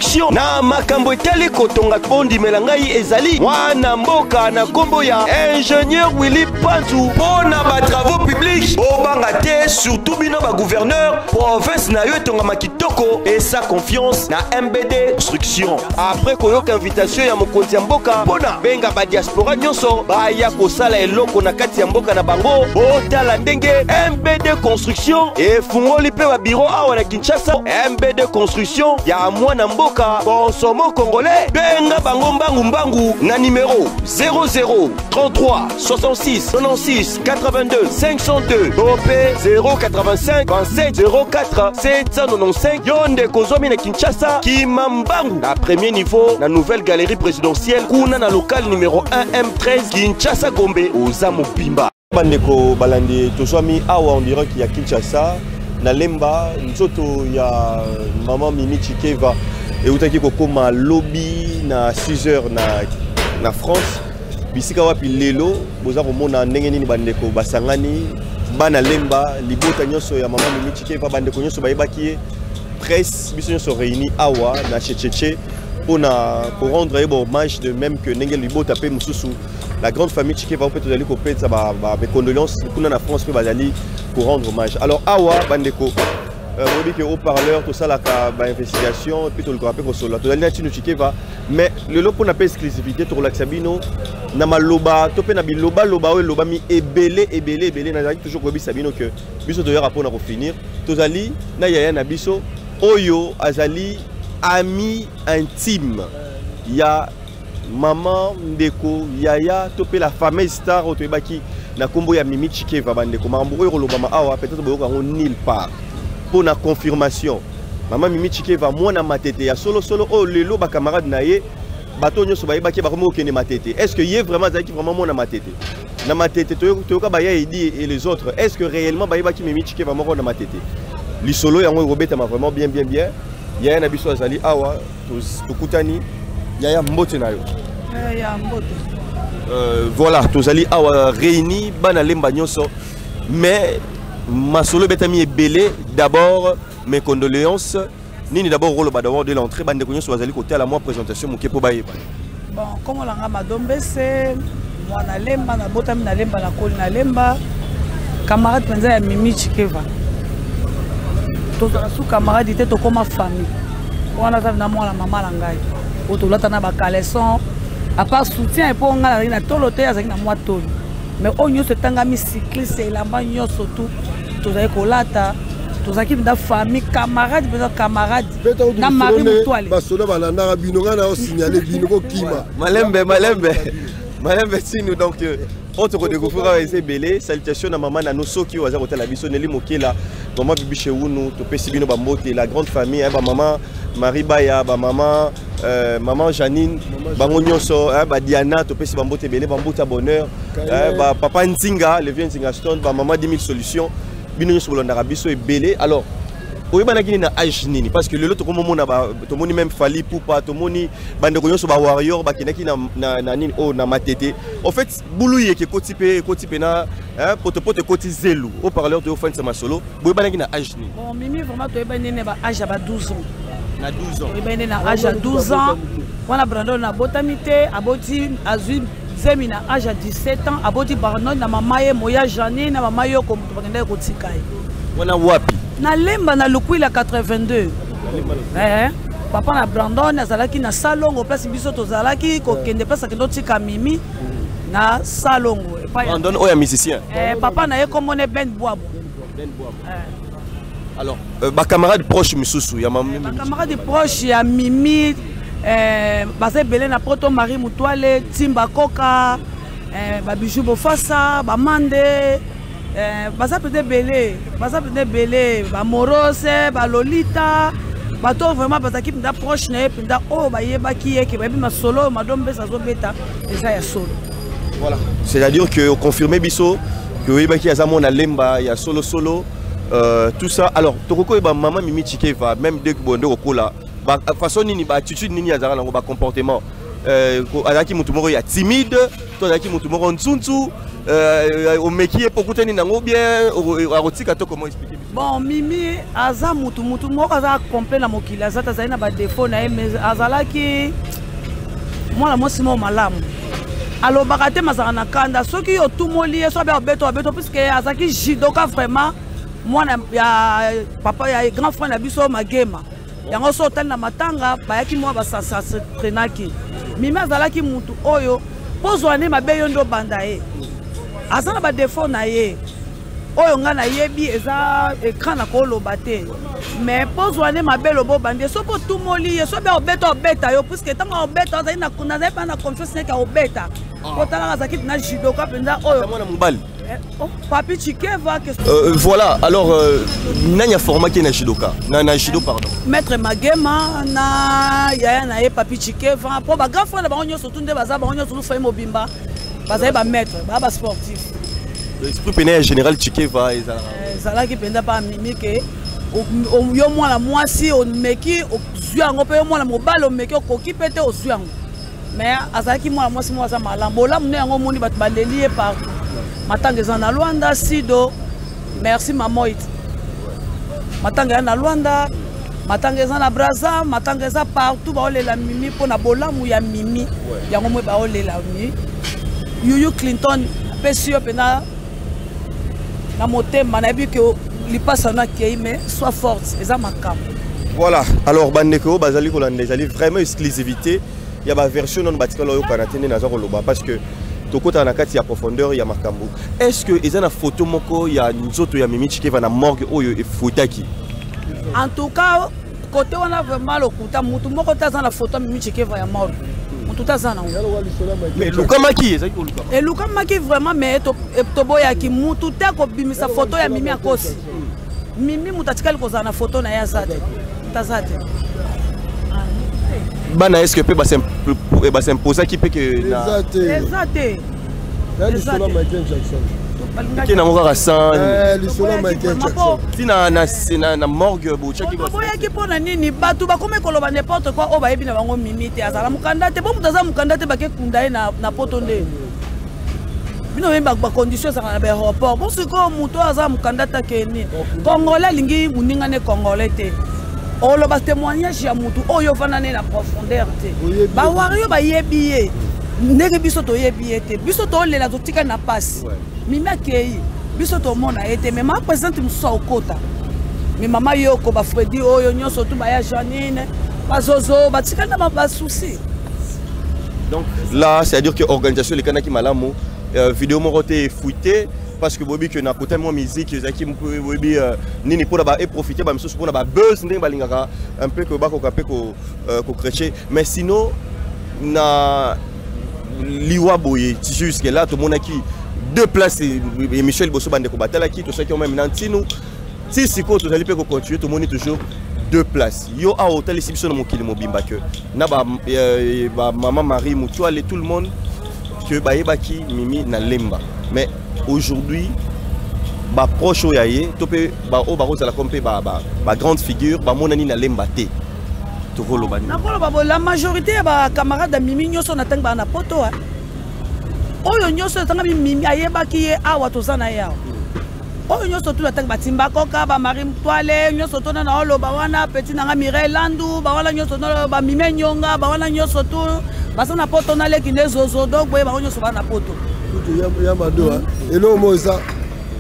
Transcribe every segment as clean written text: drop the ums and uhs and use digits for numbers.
Construction na makambo etali kotonga bondi melangai ezali mwana mboka na kombo ya ingénieur Willy Pantu pona ba travaux publics obanga te surtout bino ba gouverneur province na yo etonga makitoko et sa confiance na MBD Construction. Après koyoka invitation ya mokonzi ya mboka pona benga ba diaspora nyonso ba ya kosala eloko na kati ya mboka na bango otala ndenge MBD Construction efungoli pe ba bureau awa na Kinshasa. MBD Construction ya mwana mboka consomo congolais benga bango mbangu na numéro 00 33 66 96 82 502 OP 085 27 04 795 Yonde Kozomi na Kinshasa Kimambangu na premier niveau na nouvelle galerie présidentielle kuna na local numéro 1 M13 Kinshasa Gombe Ozamu Pimba. Bandeko balandi tozwami awa on dirait qu'il y a Kinshasa na lemba nzoto ya maman Mimi Chikeva et utaki kokoma lobby na 6h na France bisika wapi lelo boza komona ndenge nini bandeko basangani bana lemba libota nyonso ya maman Mimi Chikeva bandeko nyonso bayebaki presse biso nyonso réuni awa na Checheche pour rendre hommage de même que ndenge libota pe mususu la grande famille Chikeva peut aller copier ça mes condoléances kuna na France pe bazali pour rendre hommage. Alors awa bandeko on dit que haut-parleur tout ça la investigation et puis tout le rappel solo tout aller na Chikeva mais le lot pour na pas exclusivité to relax bino na maloba to pe na biloba loba o loba mi ebele na toujours ko bisabino que biso to rapport na ko finir to zali na yaya na biso oyo azali ami intime ya maman ndeko yaya topé la fameuse star otebaki na kombo ya Mimi Chikeva bandeko mambo oyo lobama awa peut-être boyoka ngo nulle part pour la confirmation maman Mimi Chikeva mwana matete ya solo oh lelo ba camarade na ye bato nyoso bayebaki ba komo okene matete est-ce que yé vraiment zaki vraiment mwana matete na matete toyoka ba ya Edi et les autres est-ce que réellement bayebaki Mimi Chikeva moko na matete li solo yango robeta ma vraiment bien yaya na biso azali awa tukutani yaya mbote na yo ya mbote voilà tozali awa réunis bana lemba nyonso mais masolo betami ebele d'abord mes condoléances nini d'abord rolo d'abord de l'entrée bande nyonso bazali côté à la moi présentation moke po baye bon comme on l'a madombe c'est mwana lemba na botami na lemba na koli na lemba camarade penza ya Mimi Chikeva tozala sous camarade te to comme famille wana ta na mwana mama la ngai otolata na ba caleçon à part soutien et pour on a na tolote azaki na moi tolo mais onyo se tangami cycliste et la banyo surtout tozali kolata tozaki na famille camarade besoin camarade na mari mutuale basola balanda binonga na o signaler binoko kima malembe tinu donc on te redécouvrir ese belé salutation na maman na noso ki waza kotala biso neli mokela maman bibi chewunu to pesi bino ba mbote la grande famille ba maman Marie Baya ba maman maman Janine bango nyonso ba Diana to pesi ba mbote belé ba mbote bonheur ba papa Nzinga le vieux Nzinga Stone ba maman 10 000 solutions bino nyonso bolanda biso e belé alors oyebanaki na âge nini parce que lelo to komona ba to moni même Fali Poupa to moni bande ko nyonso ba warrior ba kinaki na nini o na matete en fait buluye ke kotipe na pote koti zelu au parleur de offense ma solo oyebanaki na âge nini bon Mimi vraiment to yebani na âge à 12 ans na 12 ans oyebani na âge à 12 ans wana Brandon na botamité aboti azui zemi na âge à 17 ans aboti Barnon na mamaye moya Janine na mamaye ko mutu bakenda ko tikai wana wapi na lemba na lukwila 82 papa na Brandon azalaki na salongo place biso tozalaki kokende place kendo tika Mimi na salongo Brandon oya musicien papa na ye komone Ben Boabo alors ba camarade proche misusu ya maman ba camarade proche ya Mimi base belé na poto Marie Mutuale Timba Koka ba Bijou Bofasa ba Mande baza peut-être belé ba Morose ba Lolita bato vraiment bazaki pinda proche na pinda o ba yebaki ke ba bima solo madombe ça zo beta eza ya solo voilà c'est-à-dire que confirmer biso que yebaki azamo na lemba ya solo tout ça alors tokoko ba maman Mimi Chikeva même dès que bonde kola ba façon nini ba attitude nini azara na ba comportement azaki mutu moko ya timide to azaki mutu moko ntuntu au métier pour coûter nango bien arotika to comment expliquer Bon, Mimi, aza mutu moko aza complet na mokili, aza tazali na ba défaut na ye, mais azalaki mwana mwasi mo malamu. Alobaka te mazaka na kanda, soki yo tumoli ye, so be obeto puisque azaki judoka vraiment mwana ya papa ya grand frère na biso Magema. Yango so tali na matanga bayaki mwa basasa trenaki. Mimi azalaki mutu oyo pozwane mabe yo ndo banda ye. Aza na ba défaut na ye. Oyo nga na yebi eza écran na koloba te. Mais pozwane mabe lobo bande soko tumoli ye so be obeta yo puisque tanga obeta azali na kunazali pa na confiance ka obeta. Kotala azaki na judoka penza oyo mwana mobali. Papi Chikeva que voilà, alors nanya format qui est na judoka. Na judo pardon. Maître Magema na yaya na ye Papi Chikeva po ba grand frère na bango nyonso tunde baza bango nyonso fa mobimba. Baza ba maître, ba sportif. L'esprit péné général Chikeva ezala ki penda pa Mimi ke yo mwana mwasi on meki ozuango pe yo mwana mobali o meki okoki pete ozuango. Mais azaki mwana mwasi mwaza malambo la mne yango moni bat baleli partout. Matanga eza na Luanda Sido. Merci Mamoit. Matanga na Luanda, matanga eza na Brazza, matanga eza partout ba olela Mimi pona bolamu ya Mimi. Yango mwe ba olela Mimi. Yuyu Clinton pesio pena na motema na bi que li passe na kei mais soit forte, eza makam. Voilà, alors bandeko bazali ko lande ezali vraiment exclusivité. Il y a ma version non batikalo yo kanatene na zako loba parce que tokota na kati ya profondeur ya makambo. Est-ce que ezana photo moko ya nzoto ya Mimi Chikeva na morgue oyo e fotaki? En tout cas, côté on a vraiment le kuta mutu moko taza na photo Mimi Chikeva ya morgue. Mutu taza na. Mais Lukamaki ezaki ko Luka. Et Lukamaki vraiment mais to boya ki mutu ta ko bimisa photo ya Mimi akosi. Mimi mutatikali ko na photo na ya zate. Tazate. Bana est-ce que peut ba s'imposer qui peut que na Exacté. L'histoire Michael Jackson. qui na ngora sang L'histoire Michael Jackson. si na morgue bochaki ko boya ki pona nini batu ba kome koloba n'importe quoi o ba yebi na bango Mimi te azala mukanda te bo mutaza mukanda te ba ke kundaye na poto nde bino ba condition za na aéroport bo siko muto aza mukanda ta ke ni Congolais lingi muninga ne Congolais te. On le témoignage ya mutu oyo vanane na profondeur te ba wario ba yebiye ndenge biso to yebiye te biso to lela to tika na passe Mimi akei biso to mona ete mais ma présidente muso okota mais mama yoko ba Fredi oyo nyonso to ba ya Janine ba Zozo ba tika na ba souci. Donc là c'est à dire que organisation les kanaki malamu vidéo moroté fouité parce que bobi que na côté moi musique ezaki bobi nini pour ba et profiter ba miso pour ba buzz ndenge balingaka un peu que ba ko kapé ko créer mais sinon na liwa boye jusque là tout monde qui deux places et Michel Bosso bande ko batala qui tout ça qui ont même nantino si siko to zali pe ko continuer tout monde toujours deux places yo a hôtel ici biso na mokili mobimba que na ba maman Marie Mutuale tout le monde que ba yebaki Mimi na lemba mais aujourd'hui ba proche oyaye topé ba o ba rozala comme ba grande figure ba monani na lemba te to koloba ni na koloba la majorité ba camarades de Mimi nyoso na tanga na poto oyo nyoso tanga Mimi ayebaki ye awa tozana ya oyo nyoso tu na tanga batimba koka ba Marie Mutuale nyoso to na oloba wana petit na Mireille Landu ba wala nyoso no ba Mimi Nyonga ba wala nyoso tu basa na poto na leki nezozo donc boye ba nyoso ba na poto Yamado et là moza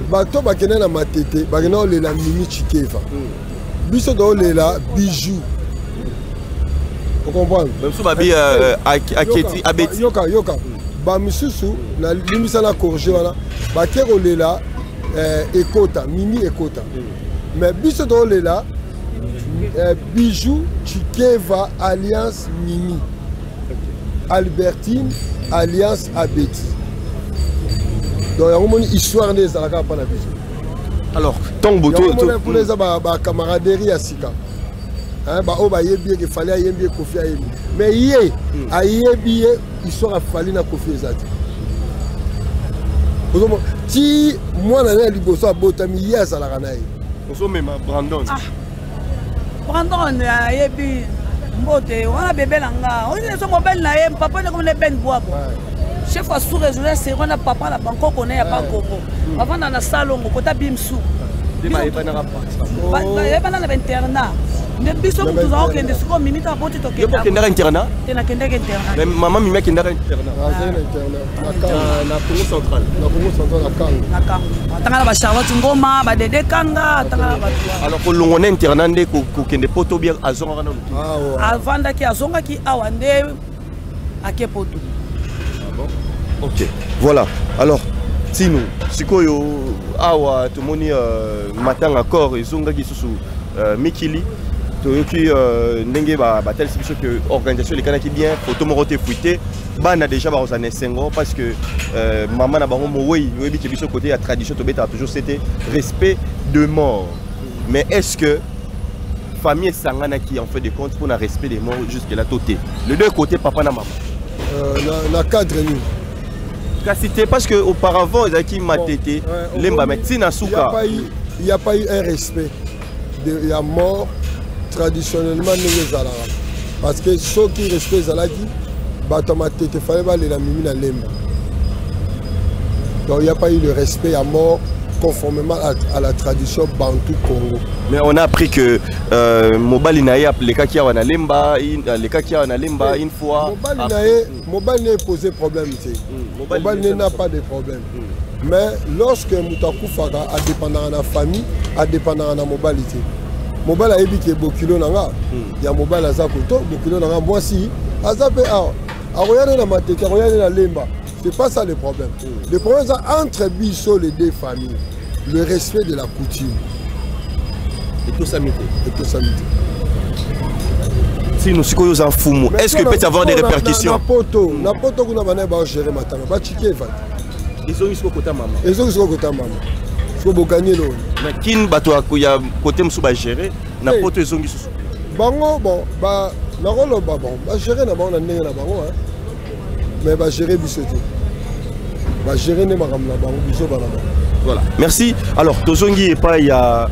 bato bakena na matete bakena olela Mimi Chikeva biso do lela bijou on comprend même so babi aketi abeti yoka ba misusu na limisa na corriger wana bakero lela ekota Mimi ekota mais biso do lela bijou Chikeva alliance Mimi Albertine alliance Abeti. Donc il y a une histoire de ça. Alors, tant que tu pour les camaraderie à Sika. Hein, bah on va y bien qu'il fallait y bien Kofi Ayemi. Mais hier, à hier bien histoire a fallu na Kofi Zati. Si moi na na liboso abotami hier ça la ranaï. On se met Brandon. Brandon yebi mbote wana bébé nanga. On est sur mobile na ye papa ne comme les ben bois. Chef sous régional c'est on a papa la banco connaît ya pas Congo. Avant dans la salon kota bimsou. bana na internat mais biso mutu za okende siko mimi ta poti to kenda kendaka internat tena kendaka internat mais maman mimi kendaka internat na Congo central na Kanga tanga ba Charlotte Ngoma ba Dede Kanga tanga ba alors ko longona internat nde ko kende poto bien azonga na avanda ki azonga ki awande ake poto. Ok, voilà. Alors, Tino, sikoyo awa tomoni matin encore ezonga ki susu Mikili toyoki ndenge ba tel sibiso que organisation les kanaki bien photo morote fuité bana déjà ba osane sengo parce que maman na bango moyi yebi ke biso côté la tradition to beta toujours c'était respect de mort. Mais est-ce que famille sangana qui en fait des comptes pour le respect des morts jusque là toté les deux côtés papa na maman la cadre nous c'était parce que auparavant ils avaient matété lemba médecine souka il n'y a pas eu un respect de la mort traditionnellement les alara parce que ceux qui respectent zalaki bato matété fallait pas les la mimi na lemba donc il n'y a pas eu de respect à mort conformément à la tradition bantou Congo. Mais on a appris que Mobali Naye les cas qui a lemba les cas qui a lemba une fois Mobali Naye posé problème Mobali Naye n'a pas de problème. Mais lorsque Moutakou Fara a dépendant de la famille, a dépendant de la mobilité. Mobali a dit que Bokilo Nanga, il y a Mobali Azakoto, Bokilo Nanga, moi si, Azapé a regardé la matete, a regardé la lemba. C'est pas ça le problème. Le problème c'est entre Bissot les deux familles, le respect de la coutume. Et tout ça mité. Si nous sommes en fou, est-ce que peut y avoir des répercussions? N'importe où on va gérer maintenant. Va checker va. Ils ont eu ce côté maman. Ils ont eu ce côté maman. Ce que gagner là. Mais qui bateau à y a côté monsieur va gérer n'importe ils ont eu ce. Bango bon bah na rolo ba bon ba gérer na bango na ndenge na bango hein. Mais va gérer bisoté. Va gérer ne maram na bango biso ba na bango. Voilà. Merci. Alors tozongi et pas il y a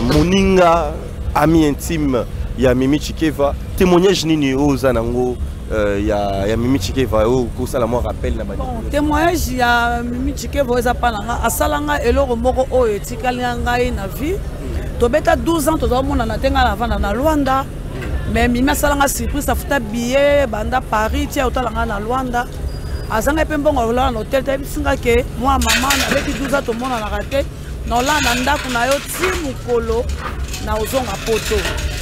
Moninga ami intime il y a Mimi Chikeva témoignage nini ozanango il y a Mimi Chikeva ko sala mo rappel na bani. Bon témoignage ya Mimi Chikeva eza palanga asalanga eloko moko oyo etikali ngai na vie tobeta 12 ans tozomona na tenga na vanda na Luanda mais Mimi asalanga surprise afuta billet banda Paris tia otalanga na Luanda azanga pe mbongo la na hotel tabisinga ke moi maman avec 12 ans tomona na raté na landa ndako na yo ti mukolo na ozonga poto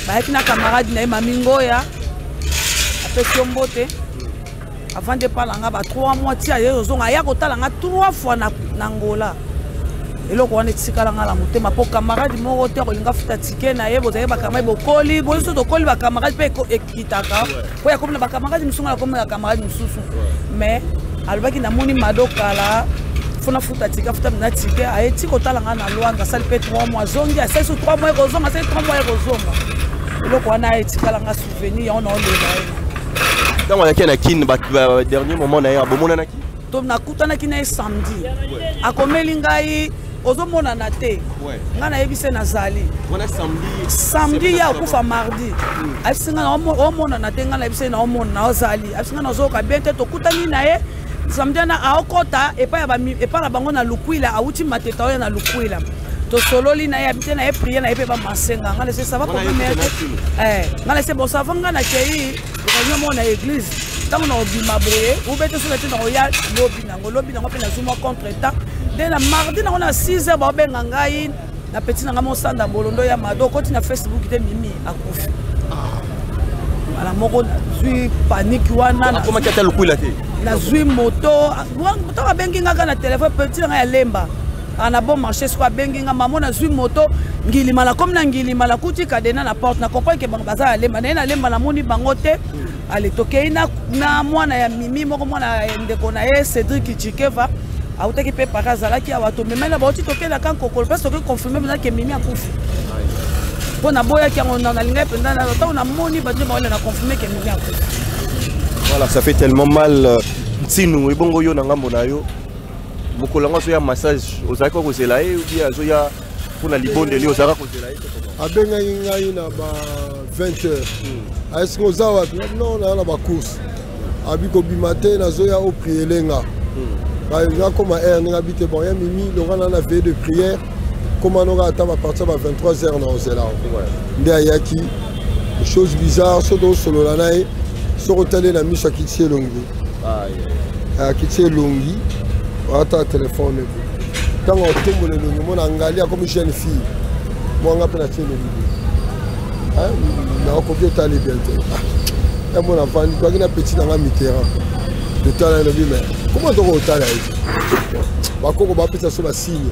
bayaki na camarade na mami ngoya apesi mbote avant de palanga ba 3 mois ti aye ozonga ya kotalanga 3 fois na Angola eloko wana etikala nga la motema po camarade moko te kolinga futa tike na ye bozali bakamai bokoli boso tokoli bacamarade mpe ekitaka po ya komona bacamarade misunga na komona camarade mosusu mais alobaki namoni madokala fona futa tika futa na tike ayeti kotalanga na Luanda asali mpe 3 mois zongi asali so 3 mois ekozonga asali 3 mois ekozonga eloko wana etikala nga souvenir ona olela ye dans la kine dernier moment na ya bomona na ki to nakutanaki na ye samedi akomeli ngai ozomona na te nga na yebise nazali samedi ya okufa mardi abisinga na omona na te nga na yebise na omona na ozali abisinga na ozoyoka bien te tokutani na ye samedi na aokota epai na bango na lukwila awuti mateta oyo na lukwila tosololi na ye abite na ye prier na ye mpe bamasenga nga lese sava problème ete nga lese bosava nga na kei réunion mo na église ntango na obima boye ubete soki ete na oya lobi nango mpe nazwi mwa contre temps nde na mardi nango na 6h baobenga ngai na peti nanga mosanda bolondo ya mado okoti na Facebook te Mimi akufi ala moko nazwi paniki wana nazwi moto ntango abengi ngaka na telefone peti nanga ya lemba ana bon marché siko abengi nga mama nazwi moto ngilimala comme na ngilimala kuti kadena na porte na comprendre ke bango baza ya lemba na lemba namoni bango te ale tokei na mwana ya Mimi moko mwana ndeko na ye Cédric Chikeva autaki pe para zalaki awa to memela bauti tokela kan kokolo parce que confirmer bana ke Mimi akufi pona boya ki on na linga penda na to na moni ba dima na confirmer ke Mimi akufi. Voilà, ça fait tellement mal ntinu ebongo yo na ngambo na yo mokolanga so ya massage ozaka ko zela e ou bien zo ya pour la libonde li ozaka ko zela e abenga ngai na ba 20h est-ce que ozawa non na ba course abiko bimate na zo ya o prier lenga ba ya comme air nga bité bon ya Mimi longana na veille de prière comment on va attendre à partir de 23h dans Zela. Ndayaki, chose bizarre, ce dont solo lanaï, ce retourné la mise à Kitsi Longi. À Kitsi Longi, on attend le téléphone. Quand on tombe le Longi, on a engagé comme une jeune fille. Moi, on a appelé la Longi. On a copié ta liberté. Et mon enfant, il y a un petit dans la mitterrand. De temps à l'ennemi, mais comment on va au talent? On va appeler ça sur la signe.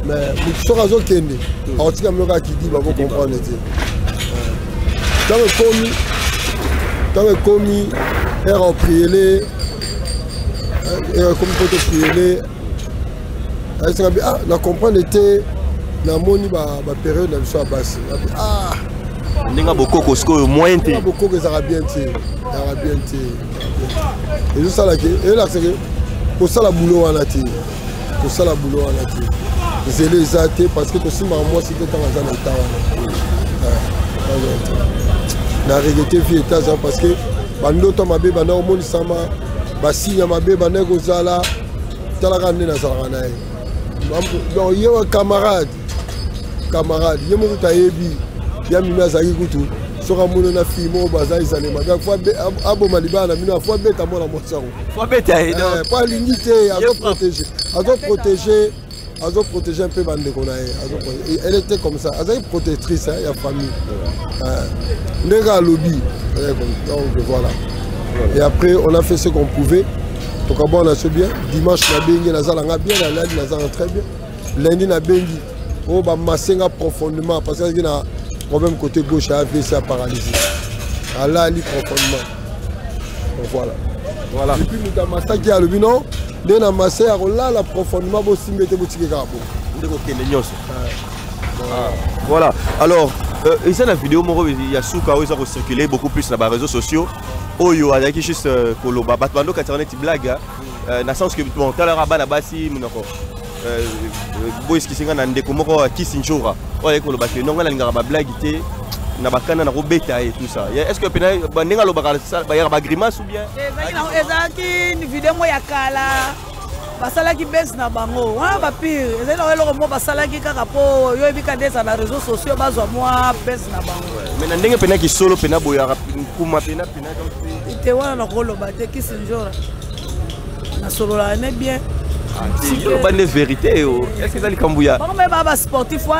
Mais sur la zone qui est née, on tient le gars qui dit, on va comprendre. Quand on commis, on a prié, on a prié, on a compris était dans la période de la basse. Ah! Nenga beaucoup kosko moyen té. Beaucoup que ça va bien té. Ça va bien té. Et juste ça là et là c'est que pour ça la boulot à la té. Pour ça la boulot à la té. C'est les athées parce que aussi moi c'était dans un état. Na regretté vie état parce que bando to mabe bana au monde sama basinya mabe bana kozala tala kana na sala na. Donc yo camarade yo mo tayebi ya mimi azali kutu soka mono na fille mo bazali zale maga fois abo malibana mina fois beta mona mosako fois beta pas limité à protéger un peu bande qu'on a elle était comme ça azali protectrice ya famille nega lobby donc voilà et après on a fait ce qu'on pouvait donc bon on a fait bien dimanche na bengi na zala nga bien la lundi na zala très bien lundi na bengi on va massenga profondément parce que na problème côté gauche à AVC à paralysé. Allah ali profondément. Donc voilà. Et puis nous avons massé qui a le binon, nous avons massé à là profondément pour s'y mettre boutique carbo. Voilà. Alors, ici la vidéo, il y a Souka où ils ont circulé beaucoup plus dans les réseaux sociaux. Oyo a qui juste Koloba, Batmando qui a une petite blague. Dans le sens que bon, tout à l'heure à Banabasi, boy qui singa na ndeko moko Kisinjora oye ko lobaki non ngala ngara ba blague té na bakana na robeta et tout ça est-ce que pena bandinga lobaka ça ba yara ba grimace ou bien ezaki ni vidéo mo ya kala basala ki bes na bango ha ba pire ezali lo mo basala ki kaka po yo ebika desa na réseaux sociaux bazwa moi bes na bango mais na ndenge pena ki solo pena boyara kuma pena donc ite wana na ko lobate Kisinjora na solo la ne bien. Si tu as une vérité, est-ce que tu as dit que tu es sportif ou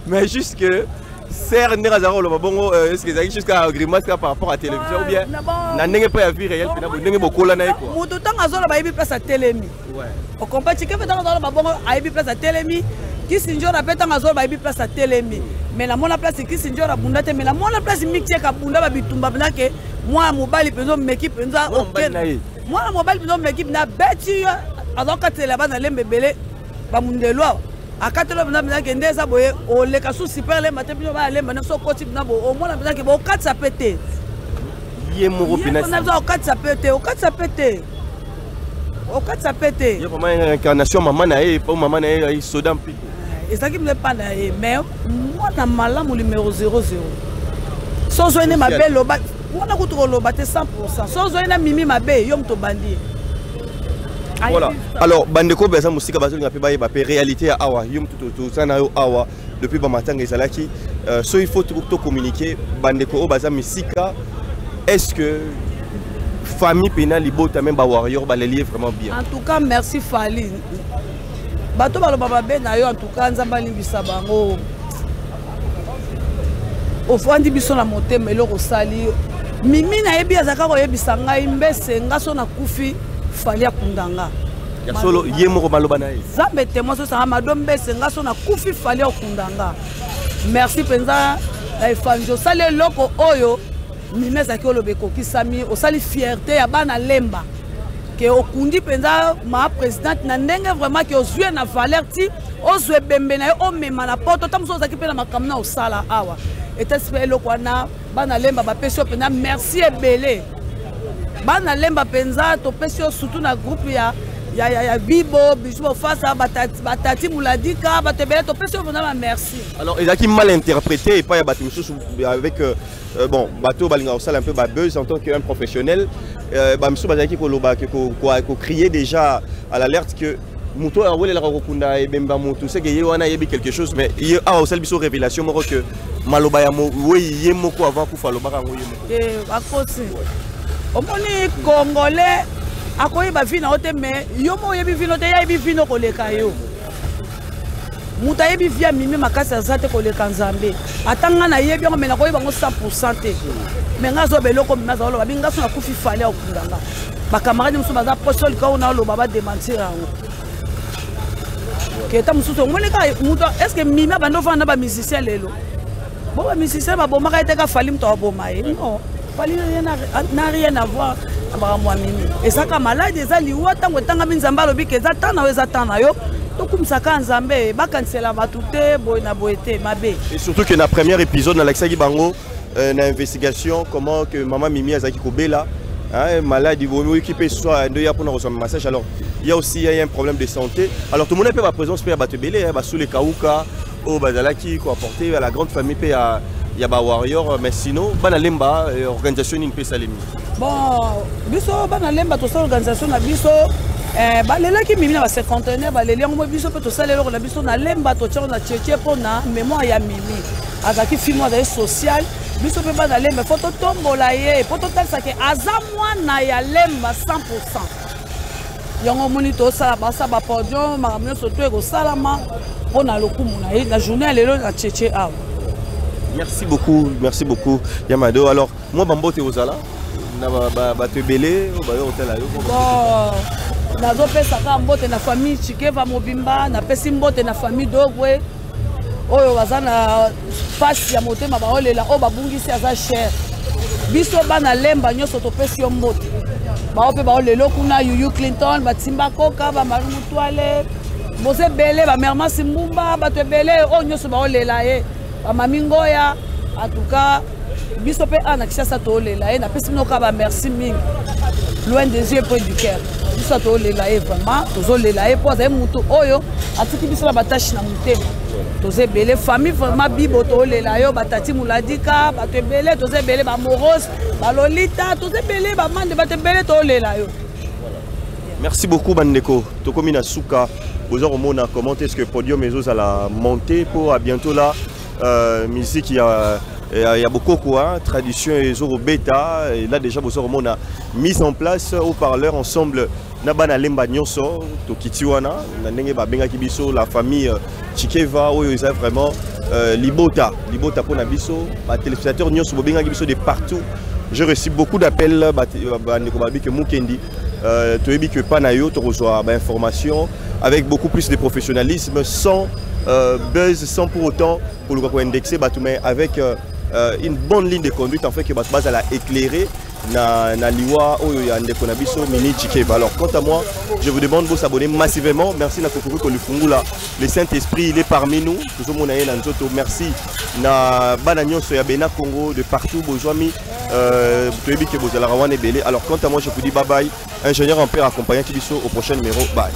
mais juste que serre n'est pas est-ce que tu as jusqu'à grimace par rapport à la télévision ou bien tu pas vie réelle tu n'as pas beaucoup là quoi tout temps azolo ba yebi place à télémi au compati que dans ba bongo a yebi place à télémi Kisinjora peta azolo ba yebi place à télémi mais la mona place Kisinjora bunda te mais la mona place mixé ka bunda ba bitumba bna ke moi mobile penzo m'équipe penzo moi mobile penzo m'équipe na beti azoka tele ba na lembe belé ba mundelo a katelo bna bna ke ndeza boye o le kasu super le matin bino ba le mana so koti bna bo o mona bna ke bo 4 ça pété yé moro pina on a besoin au 4 ça pété au 4 ça pété au 4 ça pété yo vraiment une incarnation maman na e pas maman na e soda mpiko et ça qui me pas na e mais moi na malamu numéro 00 so zo ene mabe loba on a coûté loba te 100% so zo ene mimi mabe yo mto bandi. Voilà. Alors, bandeko beza musika bazo nga pe baye ba réalité à awa yum tout ça na yo awa depuis ba matanga ezalaki so il faut tout communiquer bandeko o baza musika est-ce que famille pénal libota même ba warrior ba lier vraiment bien. En tout cas merci Fali. Bato balo baba be na yo en tout cas nzamba limbisa bango. Au fond di biso na motema eloko sali mimi na yebi azaka ko yebisa ngai mbese ngaso na kufi Fali akundanga ya solo yemo maloba na ye zambe temo so sanga madombe senga so na kufi Fali akundanga merci penza efanjo sale loko oyo mimeza ki olobeko kisami osali fierté ya bana lemba ke okundi penza ma présidente na ndenge vraiment ke ozwe na valeur ti ozwe bembe na yo o mema na poto tamuso ozaki pe na makamna osala awa etespele loko wana bana lemba ba pesio penza merci ebele bana lemba penza to pesio surtout na groupe ya Bibo Bijou Fassa batati Mouladika batebele to pesio vraiment merci. Alors ils a qui mal interprété et pas ya batu avec bon bateau balinga osala un peu ba buzz en tant qu'un professionnel ba misu bazaki ko loba ko crier déjà à l'alerte que muto a wele la kokunda e bemba mutu c'est que ye wana yebi quelque chose mais ye a aussi biso révélation moko que maloba ya mo we ye moko avant ku falo baka ngoye moko bakosi omoni congolais akoyi ba vina ote mais yo mo yebi vino te yebi vino koleka yo muta yebi via mimi makasi azate koleka nzambe atanga na yebi ngo mena koyi bango 100% te mais ngazo beloko minaza lo babinga so na kufi fale okundanga ba camarade muso baza posol ka ona lo baba démentir yango que ta musuto ngone ka muto est ce que mimi bando fana ba musicien lelo bon ba musicien ba bomaka ete ka fali mto aboma non fali n'a rien à voir avec moi mimi et ça ka malade eza liwa tango tanga minzamba lobi ke za tana weza tana yo to kumsaka nzambe ba cancela batute boy na boete mabe et surtout que na premier épisode na Alexaki Bango une investigation comment que maman Mimi Azaki Kobela malade il vaut qui peut soit deux pour recevoir un massage alors il y a aussi un problème de santé alors tout le monde peut la présence peut battre belé sous les kauka au bazalaki quoi apporter à la grande famille peut il y a ba warrior mais sinon bana lemba organisation une peut salemi bon biso bana lemba to organisation na biso balelaki mimi na ba cinquantenaire baleli ngo biso peut to salelo na biso na lemba to tshona tchétché pona mémoire ya mimi azaki film social biso pe bana lemba photo tombola ye photo talisa ke aza mwana ya lemba 100% yango moni to sala basa ba podium makamyo soto eko salama pona lokumu na ye na journée lelo na tchétché a merci beaucoup Yamado alors moi bambote ozala na ba te belé ba hotel ayo bon nazo pesa ka mbote na famille Chikeva Mobimba na pesi mbote na famille Dogwe oyo bazana face ya motema baolela o babungisi aza cher biso bana lemba nyoso to pesi yo mbote baope baolelo kuna Yuyu Clinton batimba koka ba marumu toile boze belé ba merma simbumba ba te belé o nyoso baolela ye ba mamingoya en tout cas biso pe ana kisa to olela ye na pesi noka ba merci mingi loin des yeux près du cœur biso to olela ye vraiment tozolela ye poza mutu oyo atiki biso ba tâche na mutema toze belé famille vraiment bibo to olela yo batati muladika bato belé toze belé ba moros ba lolita toze belé ba mande bato belé to olela yo merci beaucoup bandeko tokomi na suka ozo komona comment est-ce que podium ezos à la montée pour à bientôt là musique il y a beaucoup quoi tradition et zoro bêta et là déjà vous on a mis en place au parleur ensemble nabana lemba nyonso to kitiwana na ndenge ba benga kibiso la famille Chikeva oyo ils vraiment libota pour na biso ba téléspectateurs nyonso benga kibiso de partout je reçois beaucoup d'appels ba ndeko babi que Mukendi to ebi que pa na yo to reçoit ba information avec beaucoup plus de professionnalisme sans buzz sans pour autant pour le indexer mais avec une bonne ligne de conduite en fait que base à la éclairer na liwa oyo ya ndeko na biso mini Chikeva. Alors quant à moi je vous demande de vous abonner massivement. Merci na kokoko ko lufungula le Saint-Esprit il est parmi nous tout le monde na nzoto merci na bana nyonso ya Bena Congo de partout bozwami toyebi ke bozala rawane belé. Alors quant à moi je vous dis bye bye ingénieur en père accompagnant Kibiso au prochain numéro bye.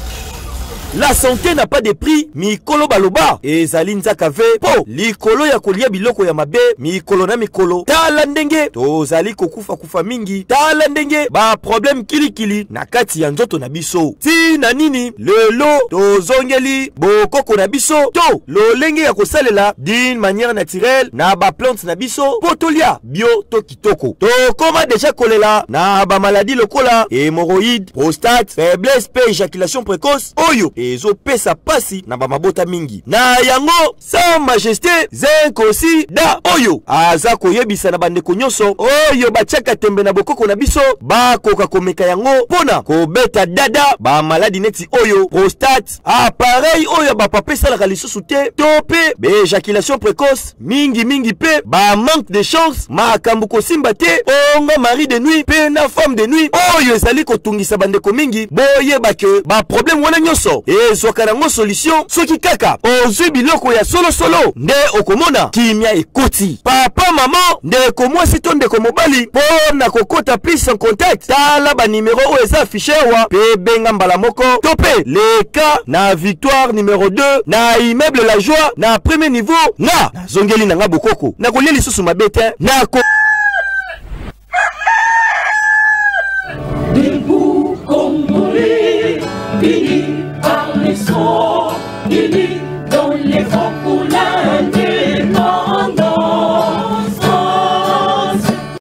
La santé n'a pas de prix, mikolo baloba. Ezali nzaka ve po likolo ya kolia biloko ya mabe, mikolo na mikolo. Tala ndenge tozali kokufa kufa mingi. Tala ndenge ba problème kili na kati ya nzoto na biso. Ti na nini lelo tozongeli bokoko na biso to lolenge ya kosalela d'une manière naturelle na ba plante na biso potolia bio to kitoko. To koma déjà kolela na ba maladie lokola hémorroïde, prostate, faiblesse pe éjaculation précoce oyo ezo pesa pasi na bamabota mingi na yango sa majesté zenkosi da oyo aza koyebisa na bandeko nyonso oyo batiaka tembe na bokoko na biso bakoka komeka yango pona kobeta dada ba maladi neti oyo prostate appareil oyo bapapa esalaka lisusu te to pe éjaculation précoce mingi pe ba manque de chance makambo kosimba te onga mari de nuit pe na femme de nuit oyo ezali kotungisa bandeko mingi boyeba ke ba problème wana nyonso ezwaka nango solution soki kaka ozwi biloko ya solo nde okomona kimia ekoti papa maman ndeko mwasi to ndeko mobali mpo na kokota plus en contact tala banimero oyo eza affiche awa mpe benga mbala moko to mpe leka na victoire numéro 2 na immeuble la joie na premier niveau nga nazongeli nanga bokoko nakolia lisusu mabe te nako